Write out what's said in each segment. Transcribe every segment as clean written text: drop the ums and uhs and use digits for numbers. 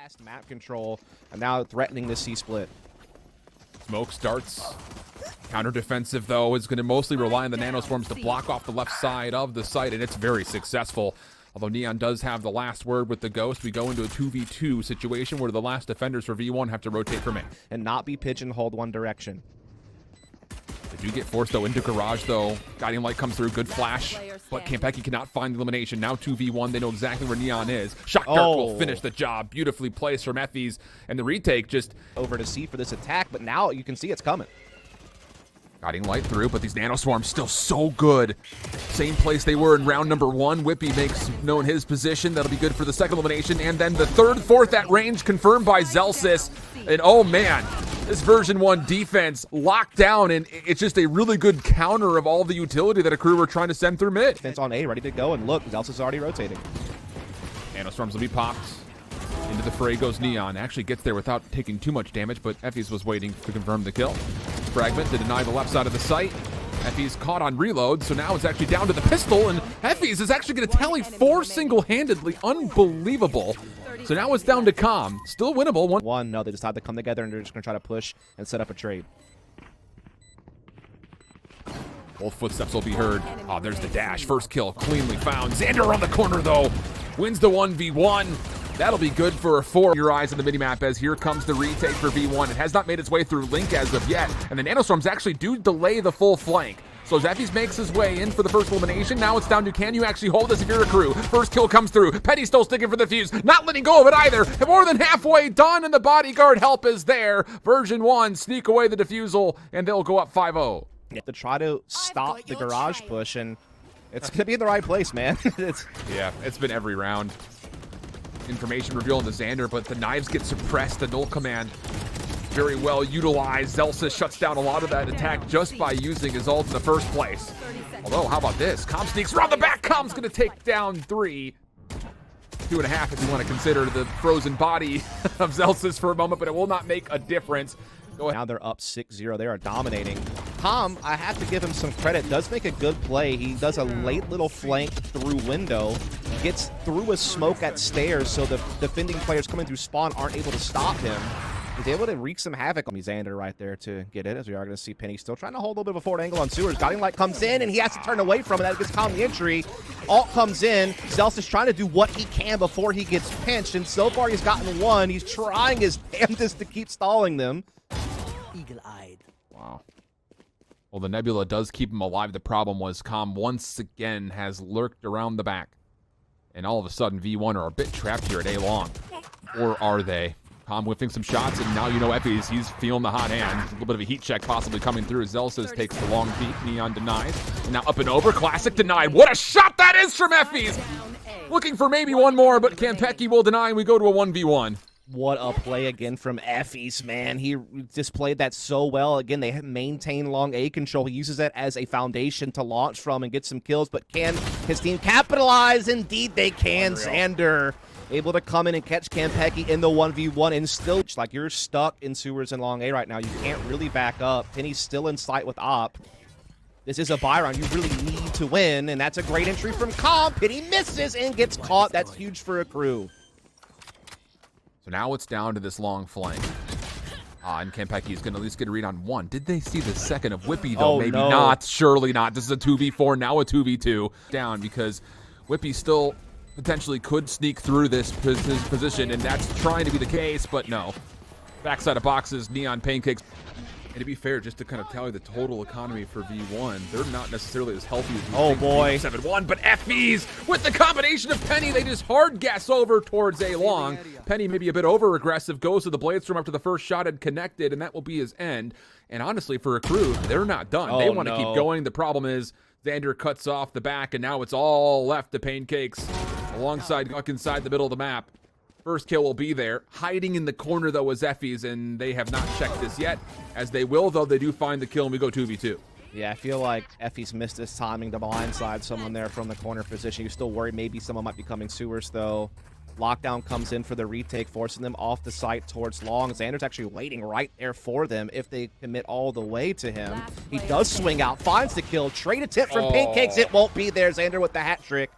fast map control, and now threatening the C-split. Smoke starts. Counter defensive, though, is going to mostly rely on the nanoswarms to block off the left side of the site, and it's very successful. Although Neon does have the last word with the Ghost, we go into a 2v2 situation where the last defenders for V1 have to rotate from it. And not be pigeonholed one direction. They do get forced, though, into Garage, though. Guiding Light comes through, good flash. But Campeki cannot find the elimination. Now 2v1, they know exactly where Neon is. Shock Dart will finish the job. Beautifully placed from FaZe. And the retake just... over to C for this attack, but now you can see it's coming. Guiding Light through, but these nanoswarms still so good. Same place they were in round number 1. Whippy makes known his position. That'll be good for the second elimination. And then the third, fourth at range confirmed by Zelsis. And oh man, this version 1 defense locked down, and it's just a really good counter of all the utility that Akrew were trying to send through mid. Defense on A, ready to go, and look, Zelsis is already rotating. Nanoswarms will be popped. Into the fray goes Neon. Actually gets there without taking too much damage, but FaZe was waiting to confirm the kill. Fragment to deny the left side of the site. FaZe caught on reload, so now it's actually down to the pistol, and FaZe is actually going to tally 4 single-handedly. Unbelievable. So now it's down to Calm. Still winnable. One, no, they decide to come together, and they're just going to try to push and set up a trade. Both footsteps will be heard. Oh, there's the dash. First kill cleanly found. Xander on the corner, though. Wins the 1v1. That'll be good for a 4. Your eyes on the minimap as here comes the retake for V1. It has not made its way through Link as of yet, and the nanoswarms actually do delay the full flank. So Zephy's makes his way in for the first elimination. Now it's down to, can you actually hold this if you're Akrew? First kill comes through. Petty still sticking for the fuse. Not letting go of it either. More than halfway done, and the bodyguard help is there. Version 1 sneak away the defusal, and they'll go up 5-0. To try to stop the garage push, and it's going to be in the right place, man. Yeah, it's been every round. Information revealed to Xander, but the knives get suppressed. The null command very well utilized. Zelsis shuts down a lot of that attack just by using his ult in the first place. Although, how about this? Com sneaks around the back. Com's going to take down 3. 2.5 if you want to consider the frozen body of Zelsis for a moment, but it will not make a difference. Now they're up 6-0. They are dominating. Com, I have to give him some credit, does make a good play. He does a late little flank through window, gets through a smoke at stairs, so the defending players coming through spawn aren't able to stop him. He's able to wreak some havoc on Xander right there to get it, as we are going to see Penny still trying to hold a little bit of a forward angle on Sewers. Guiding Light comes in, and he has to turn away from it. That gets Com the entry. Alt comes in. Zelsis is trying to do what he can before he gets pinched, and so far he's gotten 1. He's trying his damnedest to keep stalling them. Eagle-eyed. Wow. Well, the Nebula does keep him alive. The problem was Com once again has lurked around the back. And all of a sudden, V1 are a bit trapped here at A-long. Or are they? Com whiffing some shots, and now you know FaZe, he's feeling the hot hand. A little bit of a heat check possibly coming through. Zelsis takes the long peek. Neon denies. And now up and over. Classic denied. What a shot that is from FaZe! Looking for maybe one more, but Campeki will deny, and we go to a 1v1. What a play again from FaZe, man. He displayed that so well. Again, they maintain long A control. He uses that as a foundation to launch from and get some kills, but can his team capitalize? Indeed they can. Xander able to come in and catch Campeki in the 1v1, and still, like, you're stuck in sewers and long A right now. You can't really back up. Penny's still in sight with Op. This is a buy round. You really need to win, and that's a great entry from Com. Penny misses and gets caught. That's huge for Akrew. So now it's down to this long flank. And Campeki is going to at least get a read on 1. Did they see the second of Whippy, though? Oh, maybe no. not. Surely not. This is a 2v4, now a 2v2. Down because Whippy still potentially could sneak through this position, and that's trying to be the case, but no. Backside of boxes, Neon Pancakes. And to be fair, just to kind of tally the total economy for V1, they're not necessarily as healthy as oh boy 7-1, but FaZe with the combination of Penny, they just hard gas over towards A-long. Penny maybe a bit over aggressive, goes to the blade storm after the first shot had connected, and that will be his end. And honestly, for Akrew, they're not done. They want to keep going. The problem is Xander cuts off the back, and now it's all left to Pancakes alongside Guck inside the middle of the map. First kill will be there. Hiding in the corner, though, is FaZe, and they have not checked this yet. As they will, though, they do find the kill, and we go 2v2. Yeah, I feel like FaZe missed his timing to blindside someone there from the corner position. You're still worried maybe someone might be coming sewers, though. Lockdown comes in for the retake, forcing them off the site towards long. Xander's actually waiting right there for them if they commit all the way to him. He does swing out, finds the kill. Trade attempt from Pancakes. It won't be there. Xander with the hat trick.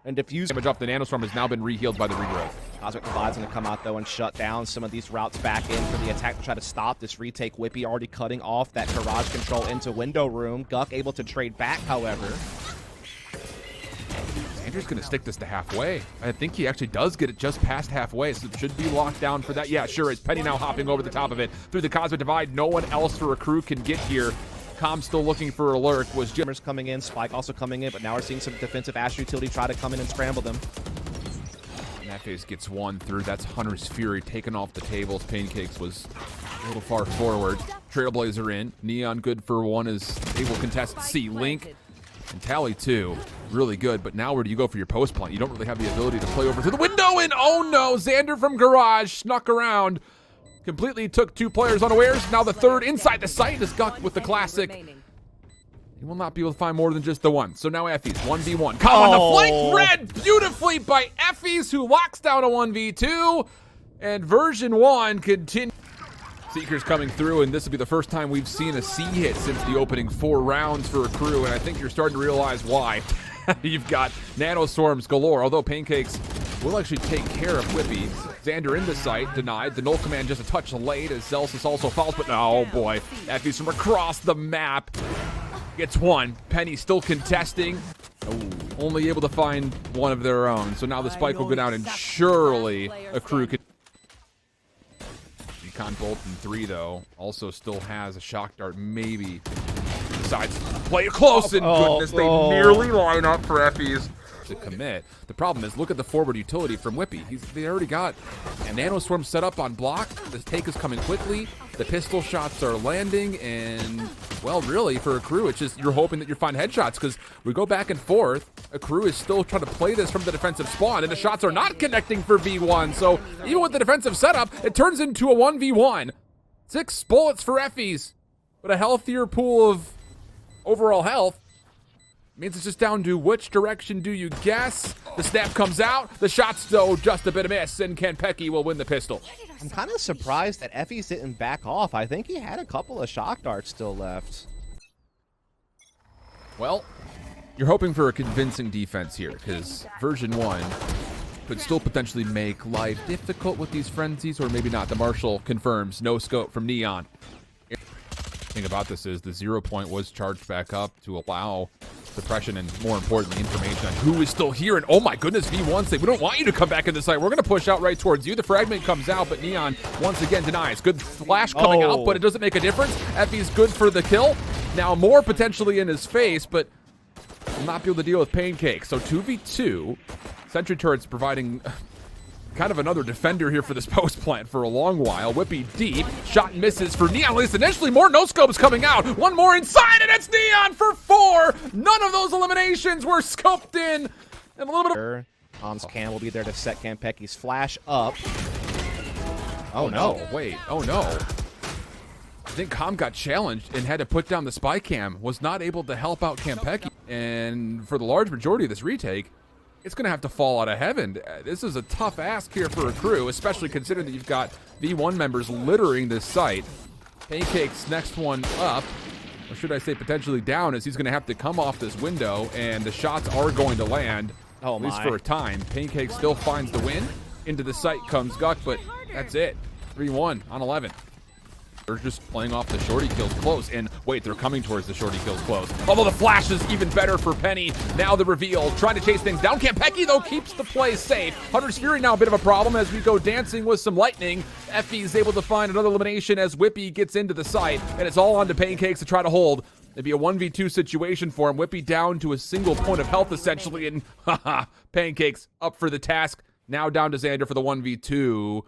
And diffuse damage off the nanoswarm has now been rehealed by the regrowth. Cosmic Divide's going to come out, though, and shut down some of these routes back in for the attack to try to stop this retake. Whippy already cutting off that barrage control into window room. Guck able to trade back, however. Andrew's going to stick this to halfway. I think he actually does get it just past halfway, so it should be locked down for that. Yeah, sure is. Penny now hopping over the top of it through the Cosmic Divide. No one else for Akrew can get here. Com still looking for a lurk. Was Jimmers coming in, Spike also coming in, but now we're seeing some defensive Asher utility try to come in and scramble them. And that phase gets one through. That's Hunter's Fury taken off the tables. Pancakes was a little far forward. Trailblazer in. Neon good for one is able to contest C. Link and Tally 2. Really good, but now where do you go for your post plant? You don't really have the ability to play over to the window, and oh no, Xander from Garage snuck around. Completely took two players unawares. Now the third inside the site is Guck with the classic. He will not be able to find more than just the one. So now Effie's 1v1. Come on the flank, read beautifully by Effie's, who locks down a 1v2. And Version1 continues. Seekers coming through, and this will be the first time we've seen a C hit since the opening 4 rounds for Akrew, and I think you're starting to realize why. You've got nanoswarms galore, although Pancakes will actually take care of Whippy. Xander in the site, denied. The null command just a touch late as Zelsis also falls, but oh boy. Effie's from across the map. Gets one. Penny still contesting. Oh, only able to find one of their own. So now the spike will go down, and surely Akrew could. Con Bolt in 3 though also still has a shock dart, maybe decides to play it close, and goodness, they nearly line up for Effie's to commit. The problem is, look at the forward utility from Whippy. They already got a nanoswarm set up on block. The take is coming quickly. The pistol shots are landing, and well, really for Akrew, it's just you're hoping that you find headshots, because we go back and forth. Akrew is still trying to play this from the defensive spawn, and the shots are not connecting for V1. So even with the defensive setup, it turns into a 1v1. 6 bullets for Effie's, but a healthier pool of overall health. Means it's just down to which direction do you guess. The snap comes out. The shots, though, just a bit of miss, and Kenpeki will win the pistol. I'm kind of surprised that Effie's didn't back off. I think he had a couple of shock darts still left. Well, you're hoping for a convincing defense here, because Version1 could still potentially make life difficult with these frenzies, or maybe not. The Marshal confirms no scope from Neon. The thing about this is the 0 point was charged back up to allow suppression and, more importantly, information on who is still here. And oh my goodness, V1 say, we don't want you to come back in the site. We're going to push out right towards you. The fragment comes out, but Neon once again denies. Good flash coming out, but it doesn't make a difference. Effie's good for the kill. Now more potentially in his face, but will not be able to deal with Pancake. So 2v2. Sentry turrets providing kind of another defender here for this post plant for a long while. Whippy deep. Shot misses for Neon. At least initially, more no-scopes coming out. One more inside, and it's Neon for 4. None of those eliminations were scoped in. And a little bit of... Tom's cam will be there to set Kenpeki's flash up. Oh no, wait. Oh no. I think Com got challenged and had to put down the spy cam. Was not able to help out Kenpeki. And for the large majority of this retake, it's going to have to fall out of heaven. This is a tough ask here for Akrew, especially considering that you've got V1 members littering this site. Pancake's next one up, or should I say potentially down, as he's going to have to come off this window, and the shots are going to land, at least for a time. Pancake still finds the win. Into the site comes Guck, but that's it. 3-1 on 11. They're just playing off the shorty kills close, and wait, they're coming towards the shorty kills close. Although the flash is even better for Penny. Now the reveal, trying to chase things down. Kenpeki, though, keeps the play safe. Hunter's Fury now a bit of a problem as we go dancing with some lightning. Effie's able to find another elimination as Whippy gets into the site, and it's all on to Pancakes to try to hold. It'd be a 1v2 situation for him. Whippy down to a single point of health, essentially, and haha, Pancakes up for the task. Now down to Xander for the 1v2.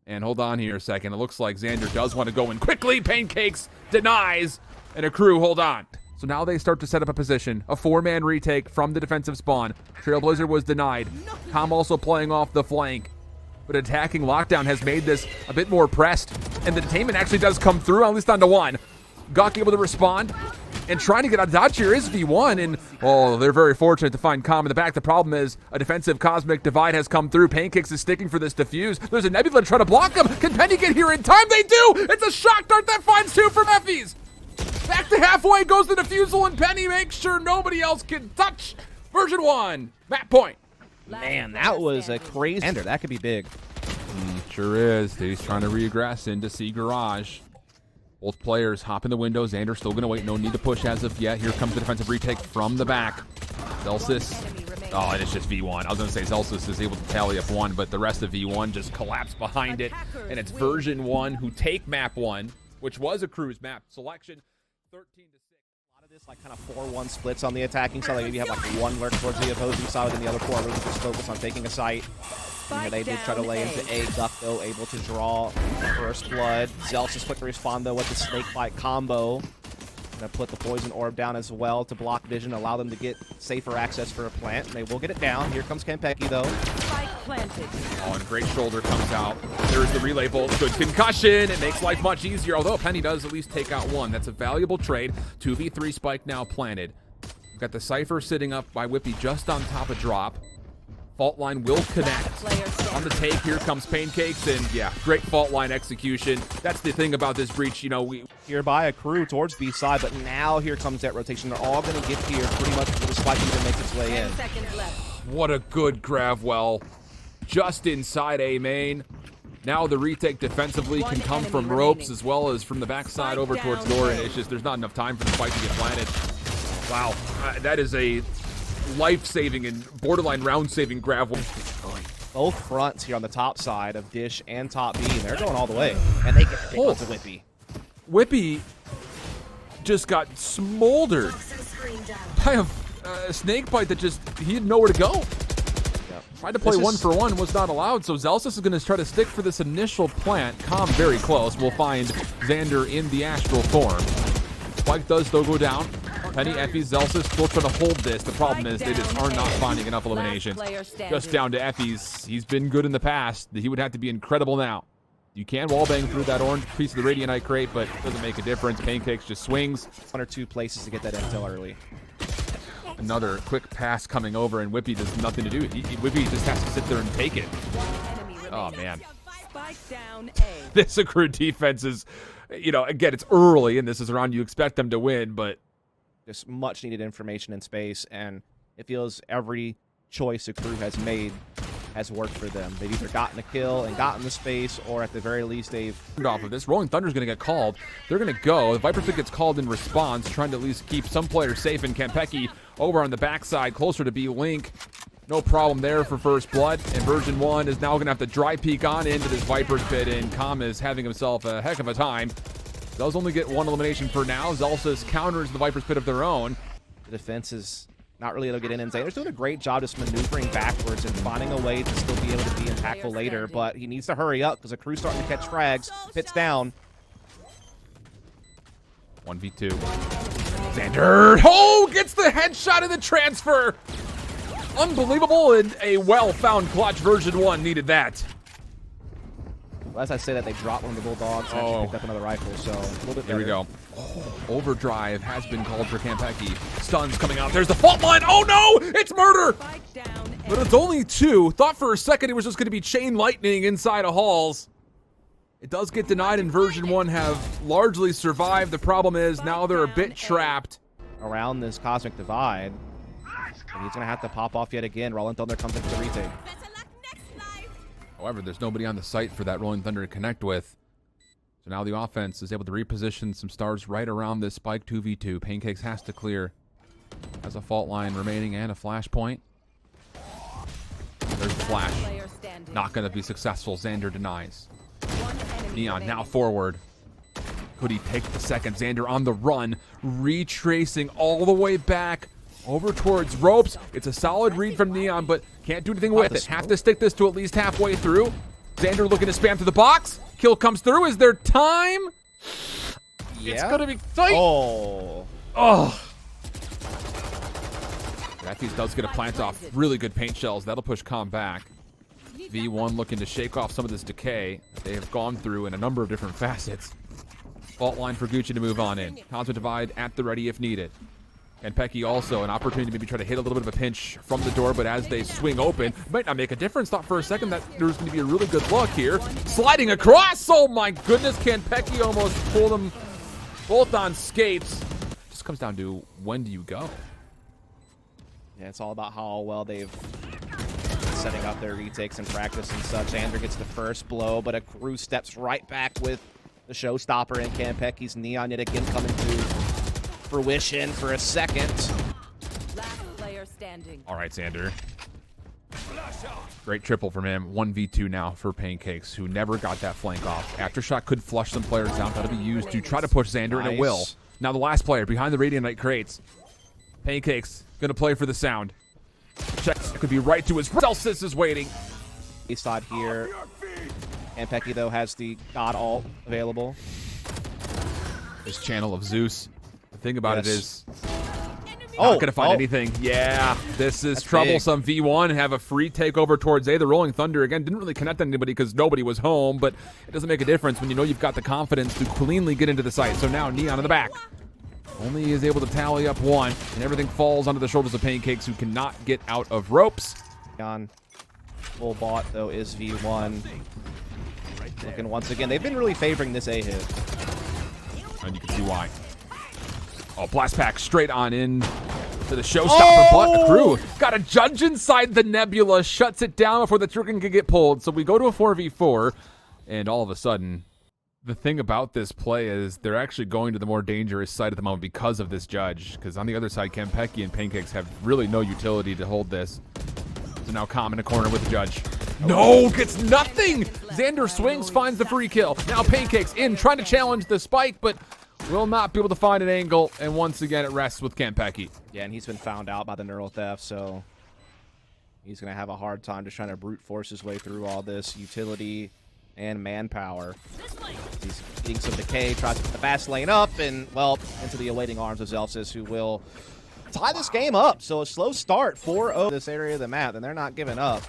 And hold on here a second. It looks like Xander does want to go in quickly. Pancakes denies. And Akrew, hold on. So now they start to set up a position. A 4-man retake from the defensive spawn. Trailblazer was denied. Com also playing off the flank. But attacking lockdown has made this a bit more pressed. And the detainment actually does come through, at least on to 1. Guck able to respond. And trying to get out of dodge here is V1, and oh, they're very fortunate to find Com in the back. The problem is a defensive Cosmic Divide has come through. Pancakes is sticking for this defuse. There's a Nebula trying to block him. Can Penny get here in time? They do! It's a shock dart that finds 2 from Effie's. Back to halfway goes the defusal, and Penny makes sure nobody else can touch. Version1, map point. Man, that was a crazy ender. That could be big. Sure is. He's trying to regress into C garage. Both players hop in the window. Xander still going to wait. No need to push as of yet. Here comes the defensive retake from the back. Zelsis. Oh, and it's just V1. I was going to say Zelsis is able to tally up one, but the rest of V1 just collapsed behind it. And it's Version1 who take map 1, which was Akrew's map selection. 13-6. A lot of this like kind of 4-1 splits on the attacking side. Like maybe you have like one lurk towards the opposing side, and the other 4 are really just focused on taking a site. You know, they did try to lay into A. Duck, though, able to draw first blood. Zelsis is quick to respond, though, with the snake bite combo. Gonna put the poison orb down as well to block vision, allow them to get safer access for a plant. And they will get it down. Here comes Kenpeki, though. Oh, and great shoulder comes out. There's the relay bolt. Good concussion. It makes life much easier, although Penny does at least take out one. That's a valuable trade. 2v3 spike now planted. We've got the Cypher sitting up by Whippy just on top of drop. Fault line will connect. On the take, here comes Pancakes, and yeah, great fault line execution. That's the thing about this breach, you know, we here by Akrew towards B side, but now here comes that rotation. They're all going to get here pretty much before the spike even makes its way in. What a good grab well. Just inside A main. Now the retake defensively can come from ropes as well as from the backside over towards door, and it's just there's not enough time for the spike to get planted. Wow, that is a life-saving and borderline round-saving grab. Both fronts here on the top side of Dish and top B, and they're going all the way. And they get the pick onto Whippy. Whippy just got smoldered by a snake bite that just, he had nowhere to go. Yep. Tried to play 1-for-1, was not allowed, so Zelsis is going to try to stick for this initial plant. Calm very close. We'll find Xander in the astral form. Spike does, though, go down. Penny, Effie, Zelsis still trying to hold this. The problem is they just are not finding enough eliminations. Just down to Effie's. He's been good in the past. He would have to be incredible now. You can wallbang through that orange piece of the Radiantite crate, but it doesn't make a difference. Pancakes just swings. 1 or 2 places to get that intel early. Another quick pass coming over, and Whippy does nothing to do. Whippy just has to sit there and take it. Oh, man. This Akrew defense is, you know, again, it's early, and this is around you expect them to win, but just much needed information in space, and it feels every choice Akrew has made has worked for them. They've either gotten a kill and gotten the space, or at the very least they've off of this. Rolling Thunder's going to get called. They're going to go. The Viper Pick gets called in response, trying to at least keep some players safe. And Kenpeki over on the backside, closer to B Link. No problem there for first blood. And Version1 is now going to have to dry peek on into this Viper's pit, and Kam is having himself a heck of a time. Does only get 1 elimination for now. Zelsis counters the Viper's pit of their own. The defense is not really able to get in, and Xander's doing a great job just maneuvering backwards and finding a way to still be able to be impactful later, but he needs to hurry up because Akrew's starting to catch frags. Pit's down. 1v2. Xander, oh, gets the headshot in the transfer. Unbelievable, and a well-found clutch. Version1 needed that. Well, as I say that, they dropped one of the Bulldogs and actually picked up another rifle, so a little bit better. Here we go. Oh, overdrive has been called for Kenpeki. Stuns coming out. There's the fault line. Oh, no! It's murder! But it's only 2. Thought for a second it was just going to be chain lightning inside of halls. It does get denied, and Version1 have largely survived. The problem is now they're a bit trapped around this cosmic divide. And he's going to have to pop off yet again. Rolling Thunder comes into the retake. However, there's nobody on the site for that Rolling Thunder to connect with. So now the offense is able to reposition some stars right around this spike 2v2. Pancakes has to clear. Has a fault line remaining and a flashpoint. There's the flash. Not going to be successful. Xander denies. Neon now forward. Could he take the second? Xander on the run, retracing all the way back over towards ropes. It's a solid read from Neon, but can't do anything with it. Have to stick this to at least halfway through. Xander looking to spam through the box. Kill comes through. Is there time? Yeah. It's going to be tight. Oh. Matthews does get a plant off. Really good paint shells. That'll push Kam back. V1 looking to shake off some of this decay they have gone through in a number of different facets. Fault line for Gucci to move on in. Cosmic Divide at the ready if needed. And Pecky also an opportunity to maybe try to hit a little bit of a pinch from the door, but as they swing open, might not make a difference. Thought for a second that there's going to be a really good look here. Sliding across! Oh my goodness, can Pecky almost pull them both on skates? Just comes down to when do you go? Yeah, it's all about how well they've setting up their retakes in practice and such. Xander gets the first blow, but Akrew steps right back with the showstopper, and Kanpeki's neon yet again coming to fruition for a second. Last player standing. All right, Xander. Great triple from him. 1v2 now for Pancakes, who never got that flank off. Aftershock could flush some players out. That'll be used to try to push Xander, and it will. Now the last player behind the Radiant Knight crates. Pancakes gonna play for the sound. Check could be right to his. Celsius is waiting. East side here. Kanpeki, though, has the God ult available. His channel of Zeus. The thing about it is, not gonna find anything. Yeah, this is troublesome. Big. V1 have a free takeover towards A. The Rolling Thunder again didn't really connect on anybody because nobody was home, but it doesn't make a difference when you know you've got the confidence to cleanly get into the site. So now Neon in the back only is able to tally up one, and everything falls onto the shoulders of Pancakes, who cannot get out of ropes. On full bot though is V1. Looking once again, they've been really favoring this A hit, and you can see why. Oh, blast pack straight on in to the showstopper, but Akrew got a judge inside the nebula, shuts it down before the trigger can get pulled. So we go to a 4v4, and all of a sudden, the thing about this play is they're actually going to the more dangerous side at the moment because of this judge. Because on the other side, Kanpeki and Pancakes have really no utility to hold this. So now Calm in a corner with the judge. No, gets nothing! Xander swings, finds the free kill. Now Pancakes in, trying to challenge the spike, but will not be able to find an angle, and once again it rests with Kanpeki. Yeah, and he's been found out by the neural theft, so he's going to have a hard time just trying to brute force his way through all this utility and manpower. He's getting some decay, tries to put the fast lane up, and, well, into the awaiting arms of Zelsis, who will tie this game up. So a slow start, 4-0 this area of the map, and they're not giving up.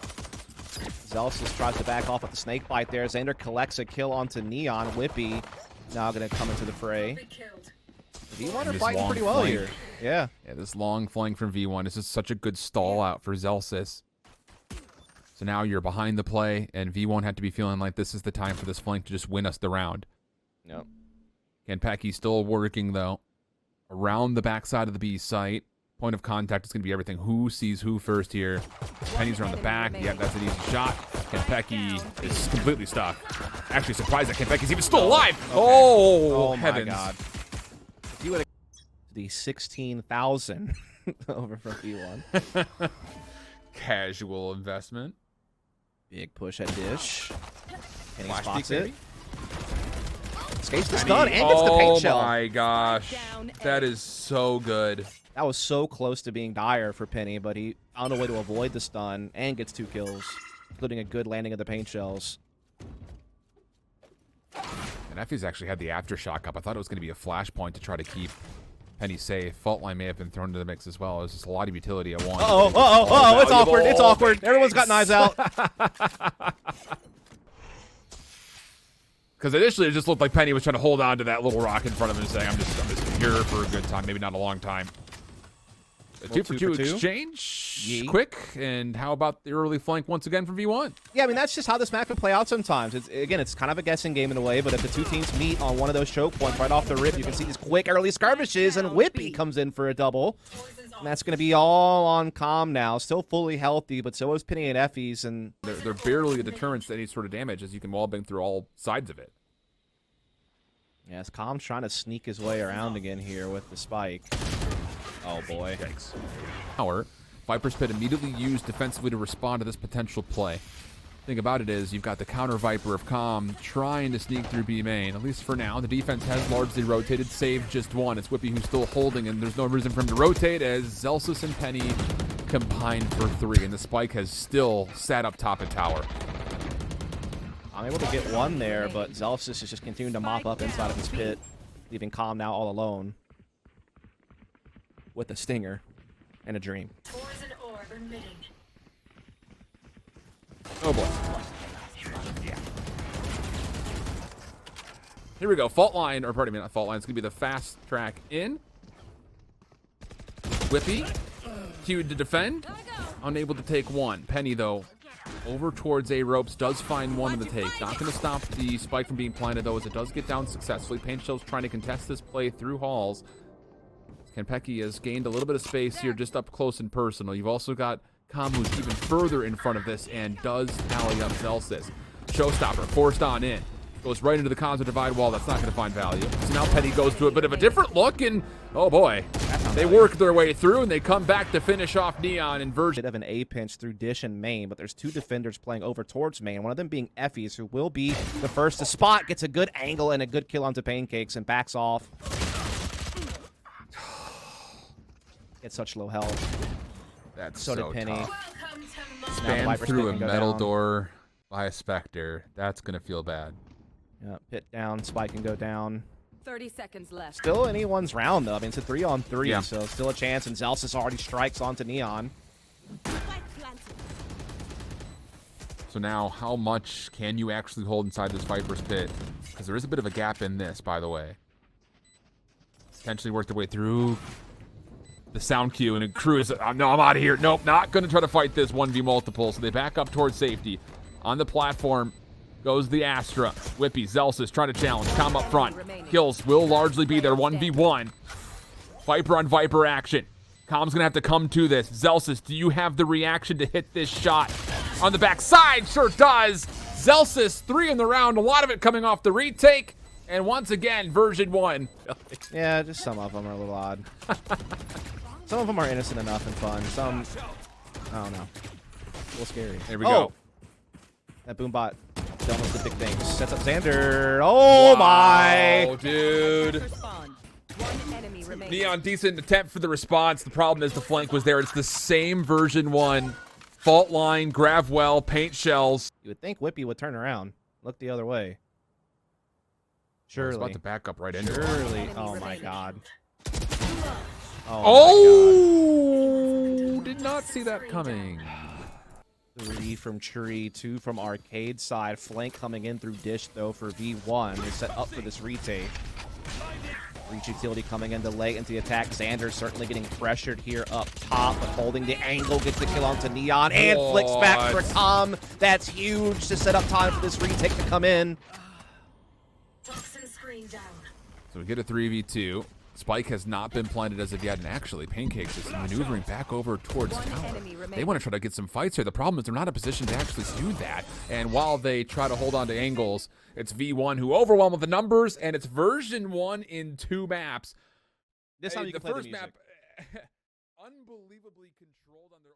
Zelsis tries to back off with the snake bite there. Xander collects a kill onto Neon. Whippy now going to come into the fray. V1 are fighting pretty well here. Yeah. Yeah, this long flank from V1. This is such a good stall out for Zelsis. So now you're behind the play, and V1 had to be feeling like this is the time for this flank to just win us the round. Yep. Kanpeki still working, though, around the backside of the B site. Point of contact is going to be everything. Who sees who first here? Penny's around the back. Yeah, that's an easy shot. Kanpeki is completely stuck. Actually surprised that Kanpeki's even still alive. Okay. Oh, heavens. My God. If you would have the 16,000 over from V1. Casual investment. Big push at Dish. And he spots it. Escapes the stun and gets the paint shell. Oh my gosh. That is so good. That was so close to being dire for Penny, but he found a way to avoid the stun and gets 2 kills, including a good landing of the paint shells. And FaZe actually had the aftershock up. I thought it was going to be a flashpoint to try to keep Penny safe. Fault line may have been thrown into the mix as well. It was just a lot of utility at once. Oh, it's awkward. It's awkward. Everyone's got knives out. Because initially it just looked like Penny was trying to hold on to that little rock in front of him and saying, I'm just here for a good time, maybe not a long time. A 2-for-2 exchange, quick, and how about the early flank once again from V1? Yeah, I mean, that's just how this map can play out sometimes. It's kind of a guessing game in a way, but if the two teams meet on one of those choke points right off the rip, you can see these quick early skirmishes, and Whippy comes in for a double. And that's going to be all on Calm now. Still fully healthy, but so is Penny and Effie's, and they're barely a deterrence to any sort of damage, as you can wallbang through all sides of it. Yes, Calm's trying to sneak his way around again here with the spike. Oh boy. Yikes. Power. Viper's Pit immediately used defensively to respond to this potential play. Thing about it is, you've got the counter Viper of Calm trying to sneak through B main. At least for now, the defense has largely rotated, save just one. It's Whippy who's still holding, and there's no reason for him to rotate as Zelsis and Penny combine for 3, and the spike has still sat up top at tower. I'm able to get one there, but Zelsis is just continuing to mop up inside of his pit, leaving Calm now all alone with a stinger and a dream. Oh boy. Yeah. Here we go. Fault line, or pardon me, not fault line. It's going to be the fast track in. Whippy, queued to defend. Unable to take one. Penny, though, over towards A ropes, does find one in the take. Not going to stop the spike from being planted, though, as it does get down successfully. Paint Shell's trying to contest this play through halls. Kanpeki has gained a little bit of space here just up close and personal. You've also got Com, who's even further in front of this and does tally up Zelsis. Showstopper forced on in. Goes right into the comms divide wall. That's not going to find value. So now Petty goes to a bit of a different look, and oh boy, they work their way through, and they come back to finish off Neon and Version. Bit of an A pinch through Dish and main, but there's two defenders playing over towards main. One of them being Effie's, who will be the first to spot, gets a good angle and a good kill onto Pancakes and backs off. Gets such low health. That's So so did Penny. tough. Now Spam Viper's through a Pit can go metal down. door by a Spectre. That's going to feel bad. Yeah, Pit down, Spike can go down. 30 seconds left. Still anyone's round, though. I mean, it's a 3-on-3, Yeah. so still a chance, and Zelsis already strikes onto Neon. So now, how much can you actually hold inside this Viper's Pit? Because there is a bit of a gap in this, by the way. Potentially work their way through the sound queue, and Akrew is, no, I'm out of here. Nope, not going to try to fight this 1v multiple, so they back up towards safety. On the platform goes the Astra. Whippy, Zelsis trying to challenge. Com up front. Kills will largely be their 1v1. Viper on Viper action. Com's going to have to come to this. Zelsis, do you have the reaction to hit this shot? On the backside, sure does. Zelsis, 3 in the round. A lot of it coming off the retake. And once again, Version1. Yeah, just some of them are a little odd. Some of them are innocent enough and fun. Some, I don't know. A little scary. There we go. That Boombot done with the big things. Sets up Xander. Oh my! Oh, dude. Respond. One enemy remaining. Neon, decent attempt for the response. The problem is the flank was there. It's the same Version1. Fault line, grab well, paint shells. You would think Whippy would turn around. Look the other way. Surely. It's about to back up right into it. Surely. Oh my god. Oh! Did not see that coming. 3 from Tree, 2 from Arcade side. Flank coming in through Dish, though, for V1. They're set up for this retake. Reach utility coming into late into the attack. Xander certainly getting pressured here up top, but holding the angle, gets the kill onto Neon, and flicks back for Com. That's huge to set up time for this retake to come in. So we get a 3v2. Spike has not been planted as of yet, and actually Pancakes is maneuvering back over towards tower. They want to try to get some fights here. The problem is they're not in a position to actually do that. And while they try to hold on to angles, it's V1 who overwhelm with the numbers, and it's Version1 in 2 maps. This time you the can play first the music. map, unbelievably controlled.